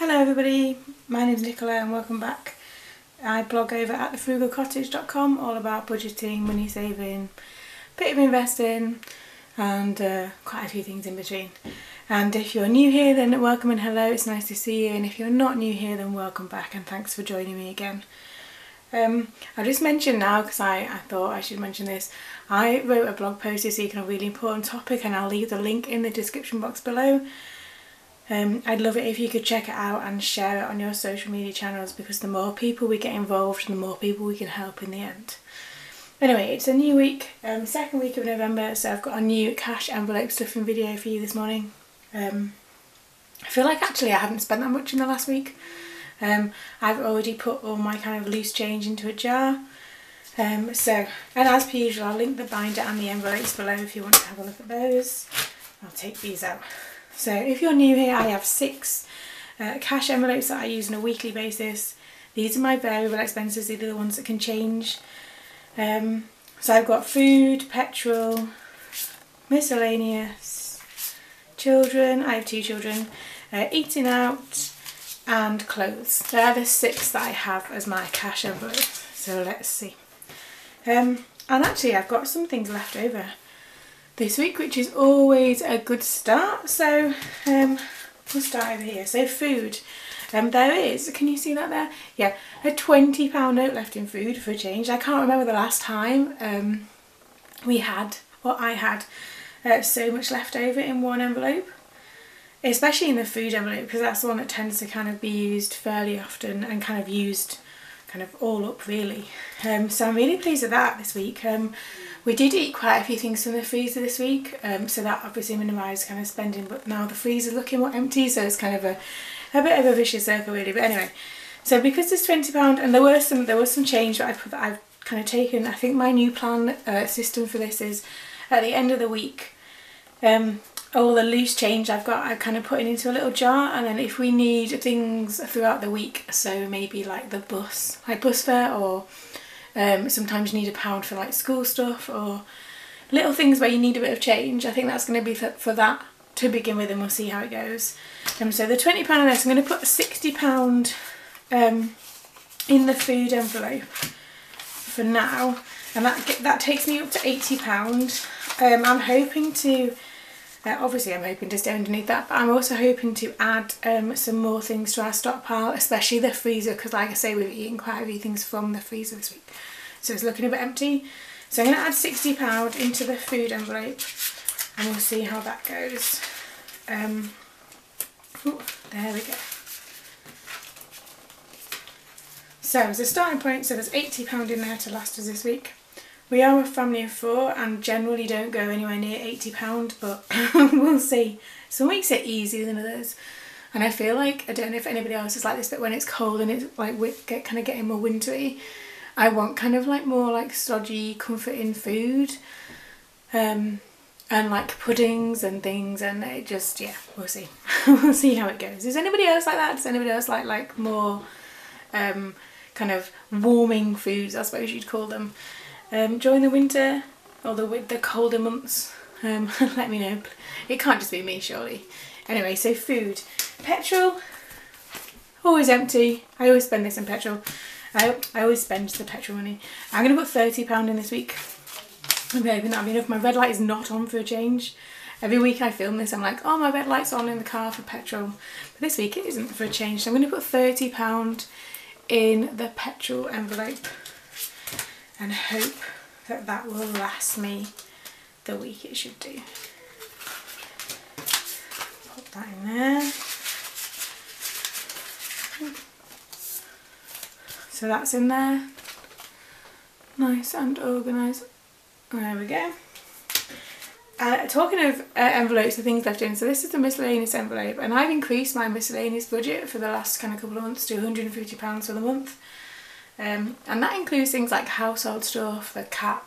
Hello everybody, my name is Nicola and welcome back. I blog over at thefrugalcottage.com all about budgeting, money saving, a bit of investing and quite a few things in between. And if you're new here then welcome and hello, it's nice to see you, and if you're not new here then welcome back and thanks for joining me again. I'll just mention now, because I thought I should mention this, I wrote a blog post this week on a really important topic and I'll leave the link in the description box below. I'd love it if you could check it out and share it on your social media channels, because the more people we get involved, the more people we can help in the end. Anyway, it's a new week, second week of November, so I've got a new cash envelope stuffing video for you this morning. I feel like actually I haven't spent that much in the last week. I've already put all my kind of loose change into a jar. And as per usual, I'll link the binder and the envelopes below if you want to have a look at those. I'll take these out. So if you're new here, I have 6 cash envelopes that I use on a weekly basis. These are my variable expenses, these are the ones that can change. So I've got food, petrol, miscellaneous, children, I have 2 children, eating out and clothes. They are the 6 that I have as my cash envelope. So let's see. And actually I've got some things left over this week, which is always a good start. So we'll start over here. So food, there is, can you see that there? Yeah, a £20 note left in food for a change. I can't remember the last time I had so much left over in one envelope, especially in the food envelope, because that's the one that tends to kind of be used fairly often and kind of used kind of all up really. So I'm really pleased with that this week. We did eat quite a few things from the freezer this week, so that obviously minimised kind of spending, but now the freezer's looking more empty, so it's kind of a bit of a vicious circle really. But anyway, so because there's £20 and there was some change that I've kind of taken. I think my new plan system for this is at the end of the week, all the loose change I've kind of put into a little jar, and then if we need things throughout the week, so maybe like the bus fare, or sometimes you need £1 for like school stuff or little things where you need a bit of change. I think that's going to be for that to begin with, and we'll see how it goes. So the £20 on this, I'm going to put £60 in the food envelope for now, and that takes me up to £80. I'm hoping to obviously I'm hoping to stay underneath that, but I'm also hoping to add some more things to our stockpile, especially the freezer, because like I say, we've eaten quite a few things from the freezer this week, so it's looking a bit empty. So I'm going to add £60 into the food envelope and we'll see how that goes. There we go. So as a starting point, so there's £80 in there to last us this week. We are a family of 4 and generally don't go anywhere near £80, but we'll see. Some weeks are easier than others, and I feel like, I don't know if anybody else is like this, but when it's cold and it's like kind of getting more wintry, I want kind of like more like stodgy, comforting food, and like puddings and things, and it just, yeah, we'll see. We'll see how it goes. Is anybody else like that? Does anybody else like more kind of warming foods, I suppose you'd call them, during the winter or the colder months? Let me know. It can't just be me, surely. Anyway, so food. Petrol, always empty. I always spend this on petrol. I always spend the petrol money. I'm going to put £30 in this week. I'm hoping that'll be enough. My red light is not on for a change. Every week I film this, I'm like, oh, my red light's on in the car for petrol. But this week it isn't for a change. So I'm going to put £30 in the petrol envelope and hope that that will last me the week it should do. Pop that in there. So that's in there, nice and organised. There we go. Talking of envelopes and things left in, so this is the miscellaneous envelope, and I've increased my miscellaneous budget for the last kind of couple of months to £150 for the month. And that includes things like household stuff, the cat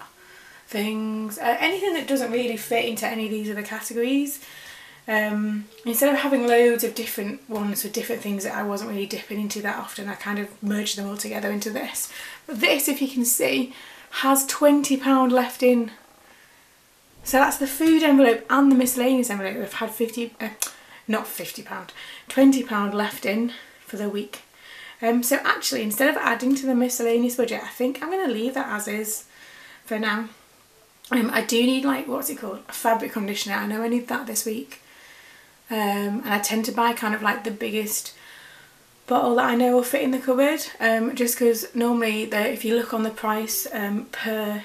things, anything that doesn't really fit into any of these other categories. Instead of having loads of different ones for different things that I wasn't really dipping into that often, I kind of merged them all together into this. But this, if you can see, has £20 left in. So that's the food envelope and the miscellaneous envelope. We've had not £50, £20 left in for the week. So actually, instead of adding to the miscellaneous budget, I think I'm going to leave that as is for now. I do need, like, what's it called, a fabric conditioner. I know I need that this week. And I tend to buy kind of like the biggest bottle that I know will fit in the cupboard, just because normally if you look on the price per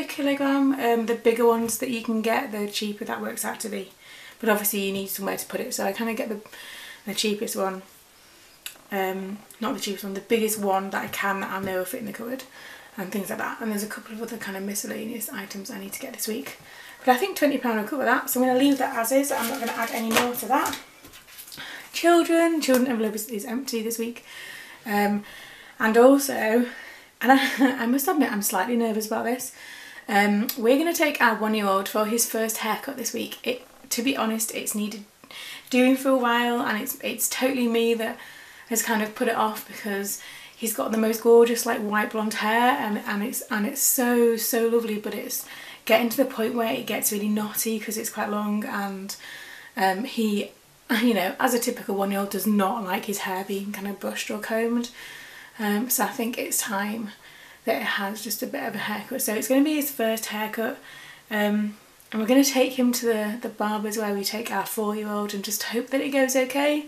kilogram, the bigger ones that you can get, the cheaper that works out to be. But obviously you need somewhere to put it, so I kind of get the cheapest one. Not the cheapest one, the biggest one that I can, that I know will fit in the cupboard, and things like that. And there's a couple of other kind of miscellaneous items I need to get this week. But I think £20 will cover that, so I'm going to leave that as is. I'm not going to add any more to that. Children envelope is empty this week. And also, and I must admit I'm slightly nervous about this, we're going to take our 1-year-old for his first haircut this week. To be honest, it's needed doing for a while, and it's totally me that has kind of put it off, because he's got the most gorgeous like white blonde hair, and it's so lovely, but it's getting to the point where it gets really knotty because it's quite long, and he, you know, as a typical 1-year-old, does not like his hair being kind of brushed or combed. So I think it's time that it has just a bit of a haircut. So it's going to be his first haircut, and we're going to take him to the barbers where we take our 4-year-old, and just hope that it goes okay.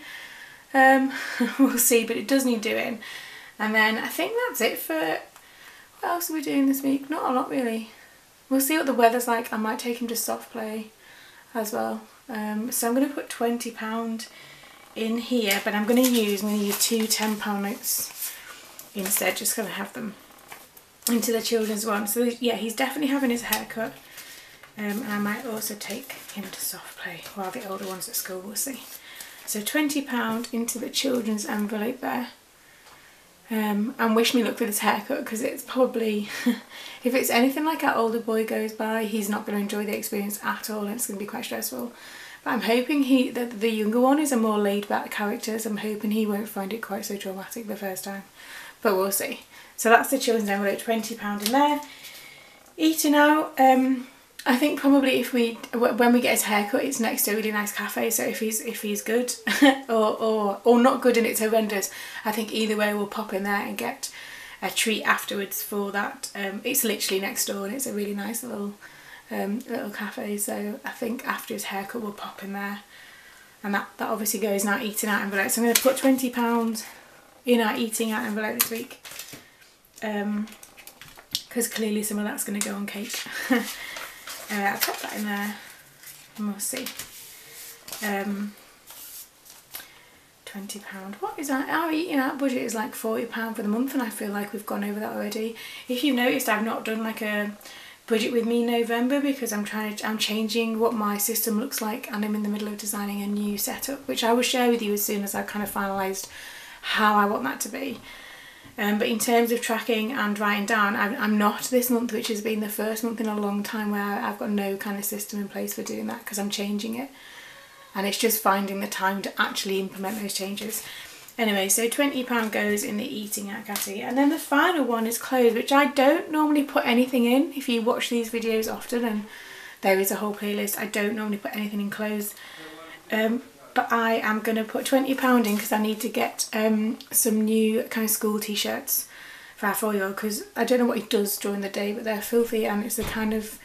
We'll see, but it does need doing. And then I think that's it for, what else are we doing this week? Not a lot really. We'll see what the weather's like. I might take him to soft play as well. So I'm going to put £20 in here, but I'm going to use two £10 notes instead, just going to have them into the children's one. So yeah, he's definitely having his haircut, and I might also take him to soft play while the older one's at school, we'll see. So £20 into the children's envelope there. And wish me luck with his haircut, because it's probably, if it's anything like our older boy goes by, he's not going to enjoy the experience at all, and it's going to be quite stressful. But I'm hoping the younger one is a more laid back character, so I'm hoping he won't find it quite so dramatic the first time. But we'll see. So that's the children's envelope, £20 in there. Eating out, I think probably when we get his haircut, it's next to a really nice cafe, so if he's good or not good and it's horrendous, I think either way we'll pop in there and get a treat afterwards for that. It's literally next door, and it's a really nice little cafe, so I think after his haircut we'll pop in there, and that obviously goes in our eating out envelope. So I'm going to put £20 in our eating out envelope this week, because clearly some of that's going to go on cake. I'll pop that in there and we'll see. £20. What is that? Our eating out budget is like £40 for the month, and I feel like we've gone over that already. If you've noticed, I've not done like a budget with me in November, because I'm changing what my system looks like, and I'm in the middle of designing a new setup, which I will share with you as soon as I've kind of finalised how I want that to be. But in terms of tracking and writing down, I'm not this month, which has been the first month in a long time where I've got no kind of system in place for doing that, because I'm changing it, and it's just finding the time to actually implement those changes. Anyway, so £20 goes in the eating out category, and then the final one is clothes, which I don't normally put anything in. If you watch these videos often, and there is a whole playlist, I don't normally put anything in clothes. But I am going to put £20 in, because I need to get some new kind of school t-shirts for our 4-year-old, because I don't know what he does during the day, but they're filthy, and it's the kind of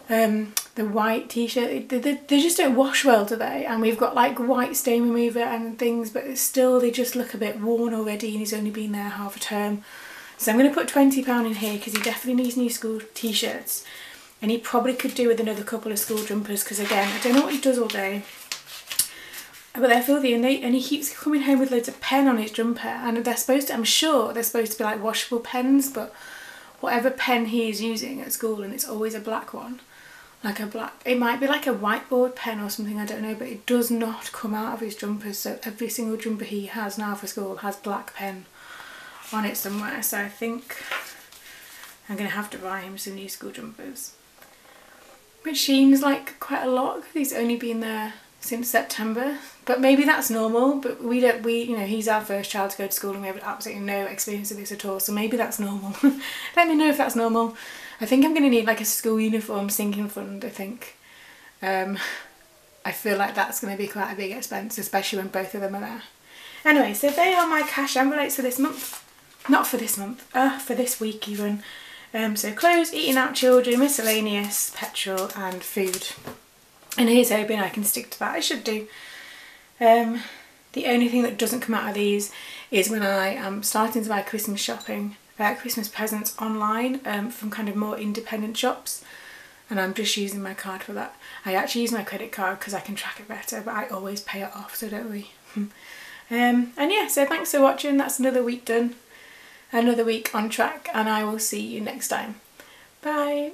the white t-shirt, they just don't wash well, do they? And we've got like white stain remover and things, but still they just look a bit worn already, and he's only been there half a term. So I'm going to put £20 in here, because he definitely needs new school t-shirts, and he probably could do with another couple of school jumpers, because again, I don't know what he does all day, but they're filthy, and he keeps coming home with loads of pen on his jumper, and they're supposed to, I'm sure they're supposed to be like washable pens, but whatever pen he is using at school, and it's always a black one, like a black, it might be like a whiteboard pen or something, I don't know, but it does not come out of his jumpers. So every single jumper he has now for school has black pen on it somewhere, so I think I'm going to have to buy him some new school jumpers, which seems like quite a lot, because he's only been there since September, but maybe that's normal. But you know, he's our first child to go to school, and we have absolutely no experience of this at all, so maybe that's normal. Let me know if that's normal. I think I'm going to need like a school uniform sinking fund, I think. I feel like that's going to be quite a big expense, especially when both of them are there. Anyway, so they are my cash envelopes for this month. Not for this month, for this week even. So clothes, eating out, children, miscellaneous, petrol and food. And here's hoping I can stick to that. I should do. The only thing that doesn't come out of these is when I am starting to buy Christmas shopping, Christmas presents online from kind of more independent shops. And I'm just using my card for that. I actually use my credit card because I can track it better, but I always pay it off, so don't we? And yeah, so thanks for watching. That's another week done. Another week on track, and I will see you next time. Bye!